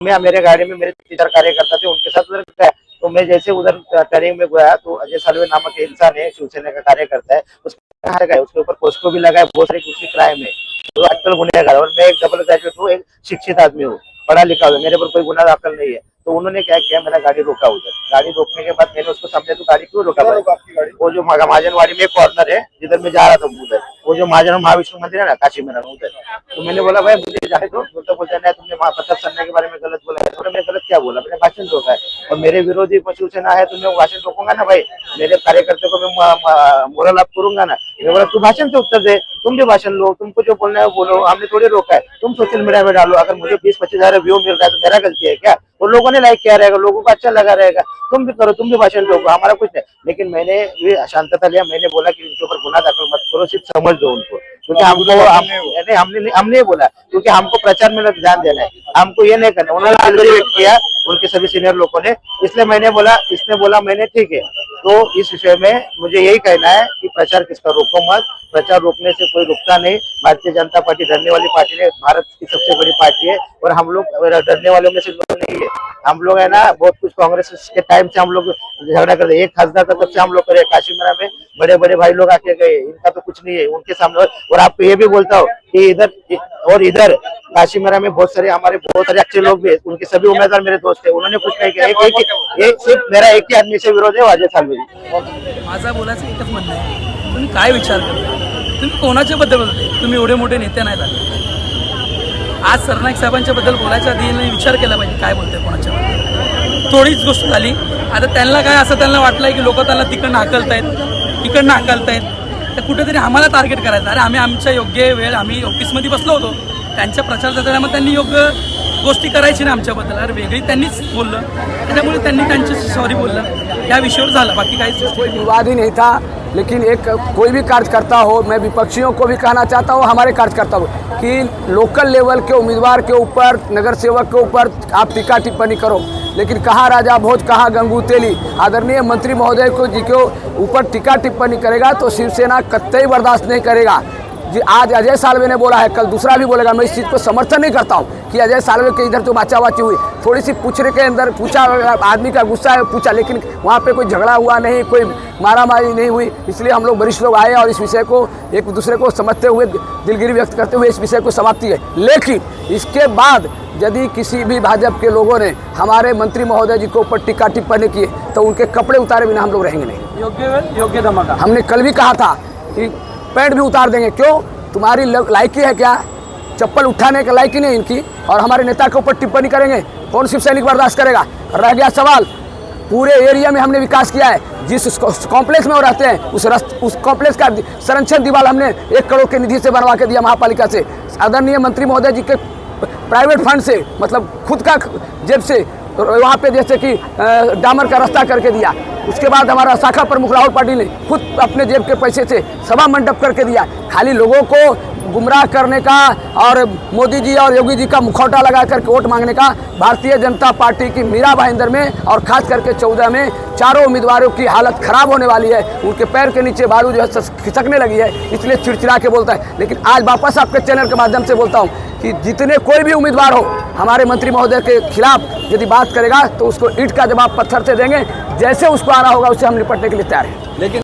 मैं मेरे गाड़ी में मेरे 3-4 कार्यकर्ता थे, उनके साथ उधर गया। तो मैं जैसे उधर टर्निंग में गया तो अजय सालवे नामक इंसान है, शिवसेना का कार्यकर्ता है, उसके गए, उसके ऊपर पोस्को भी लगा है, बहुत सारी कुछ क्राइम है, तो अटल गुनहगार। और मैं एक डबल ग्रेजुएट हूँ, एक शिक्षित आदमी हूँ, पढ़ा लिखा हूँ, मेरे पर कोई गुना दाखिल नहीं है। तो उन्होंने क्या किया, मेरा गाड़ी रोका उधर। गाड़ी रोकने के बाद मैंने उसको समझा, तो गाड़ी क्यों रोका भाई? वो जो महाजनवाड़ी में एक कॉर्नर है जिधर मैं जा रहा था उधर, वो जो महाजन महाविष्णु मंदिर है ना काशी में उधर। तो मैंने बोला भाई मुझे जाने दो, तो बोलते नहीं तुमने महाप्रताप सन्ना के बारे में गलत बोला है। तो मैं गलत क्या बोला, मैंने भाषण रोका है, और मेरे विरोधी शिवसेना है तो मैं भाषण रोकूंगा ना भाई, मेरे कार्यकर्ता को मैं मोरल अप करूंगा ना। मैं बोला तू भाषण से उत्तर दे, तुम भी भाषण लो, तुमको जो बोलना है वो बोलो, हमने थोड़ी रोका है, तुम सोशल मीडिया में डालो। अगर मुझे 20-25 हजार व्यू मिल रहा है तो मेरा गलती है क्या? वो लोगों ने लाइक किया रहेगा, लोगों को अच्छा लगा रहेगा, तुम भी करो, तुम भी भाषण दो, हमारा कुछ नहीं। लेकिन मैंने ये शांतता लिया, मैंने बोला कि इनके ऊपर गुना दाखिल मत करो, सिर्फ समझ दो उनको, क्योंकि हमने बोला, क्योंकि हमको प्रचार में ध्यान देना है, हमको ये नहीं करना। उन्होंने व्यक्त किया उनके सभी सीनियर लोगों ने, इसलिए मैंने बोला, इसने बोला, मैंने ठीक है। तो इस विषय में मुझे यही कहना है कि प्रचार किसका रोको मत, प्रचार रोकने से कोई रुकता नहीं। भारतीय जनता पार्टी डरने वाली पार्टी है, भारत की सबसे बड़ी पार्टी है, और हम लोग डरने वालों में से लोग नहीं है। हम लोग है ना, बहुत कुछ कांग्रेस के टाइम से हम लोग झगड़ा करते, एक खासदार था तब से हम लोग करे, काशीमेरा में बड़े बड़े भाई लोग आके गए, इनका तो कुछ नहीं है उनके सामने। और आपको ये भी बोलता हूँ कि इधर काशीमेरा में बहुत सारे अच्छे लोग भी है, उनके सभी उम्मीदवार मेरे दोस्त है, उन्होंने कुछ नहीं किया। एक सिर्फ मेरा एक ही आदमी से विरोध है, अजय सालवे। माझा बोलायचं एकच म्हणणं आहे, तुम्ही काय विचार करता, तुम्ही कोणाच्या बद्दल बोलताय? तुम्ही एवढे मोठे नेते नाही झाले। आज सरनाईक साहेबांच्या बद्दल बोलायच्या आधी विचार केला पाहिजे काय बोलतोय कोणाच्या बद्दल। थोडीच गोष्ट झाली, आता त्यांना काय असं त्यांना वाटलंय की लोक त्यांना तिकडनं हाकलतायत, तर कुठेतरी आम्हाला टार्गेट करायचं। अरे आम्ही आमच्या योग्य वेळ आम्ही ऑफिसमध्ये बसलो होतो, त्यांच्या प्रचार दरम्यान त्यांनी योग्य गोष्टी करायची ना आमच्याबद्दल, अरे वेगळी त्यांनीच बोललं, त्याच्यामुळे त्यांनी त्यांच्याशी सॉरी बोललं, या विषयावर झालं, बाकी काहीच कोई विवाद ही नहीं था। लेकिन एक कोई भी कार्यकर्ता हो, मैं विपक्षियों को भी कहना चाहता हूँ, हमारे कार्यकर्ता हो, कि लोकल लेवल के उम्मीदवार के ऊपर, नगर सेवक के ऊपर आप टीका टिप्पणी करो, लेकिन कहाँ राजा भोज कहाँ गंगू तेली। आदरणीय मंत्री महोदय को जी के ऊपर टीका टिप्पणी करेगा तो शिवसेना कतई बर्दाश्त नहीं करेगा। जी आज अजय सालवे ने बोला है, कल दूसरा भी बोलेगा। मैं इस चीज़ को समर्थन नहीं करता हूँ कि अजय सालवे के इधर तो बाचाबाची हुई, थोड़ी सी पूछने के अंदर पूछा, आदमी का गुस्सा है पूछा, लेकिन वहाँ पे कोई झगड़ा हुआ नहीं, कोई मारामारी नहीं हुई। इसलिए हम लोग वरिष्ठ लोग आए और इस विषय को एक दूसरे को समझते हुए, दिलगिरी व्यक्त करते हुए इस विषय को समाप्ति है। लेकिन इसके बाद यदि किसी भी भाजपा के लोगों ने हमारे मंत्री महोदय जी के ऊपर टीका टिप्पणी किए तो उनके कपड़े उतारे बिना हम लोग रहेंगे नहीं। योग्य धमाका हमने कल भी कहा था कि पैंट भी उतार देंगे। क्यों? तुम्हारी लायकी है क्या? चप्पल उठाने का लायकी नहीं इनकी, और हमारे नेता के ऊपर टिप्पणी करेंगे, कौन शिव सैनिक बर्दाश्त करेगा? रह गया सवाल, पूरे एरिया में हमने विकास किया है, जिस कॉम्प्लेक्स में वो रहते हैं उस कॉम्प्लेक्स का संरक्षण दीवार हमने 1 करोड़ के निधि से बनवा के दिया महापालिका से। आदरणीय मंत्री महोदय जी के प्राइवेट फंड से, मतलब खुद का जेब से, वहाँ पे जैसे कि डामर का रास्ता करके दिया। उसके बाद हमारा शाखा प्रमुख राहुल पाटिल ने खुद अपने जेब के पैसे से सभा मंडप करके दिया। खाली लोगों को गुमराह करने का और मोदी जी और योगी जी का मुखौटा लगा करके वोट मांगने का भारतीय जनता पार्टी की मीरा भाईंदर में और खास करके 14 में चारों उम्मीदवारों की हालत खराब होने वाली है। उनके पैर के नीचे बालू जो है खिसकने लगी है, इसलिए चिड़चिड़ा के बोलता है। लेकिन आज वापस आपके चैनल के माध्यम से बोलता हूँ कि जितने कोई भी उम्मीदवार हो हमारे मंत्री महोदय के खिलाफ यदि बात करेगा तो उसको ईंट का जवाब पत्थर से देंगे, जैसे उसको आना होगा उससे हम निपटने के लिए तैयार हैं। लेकिन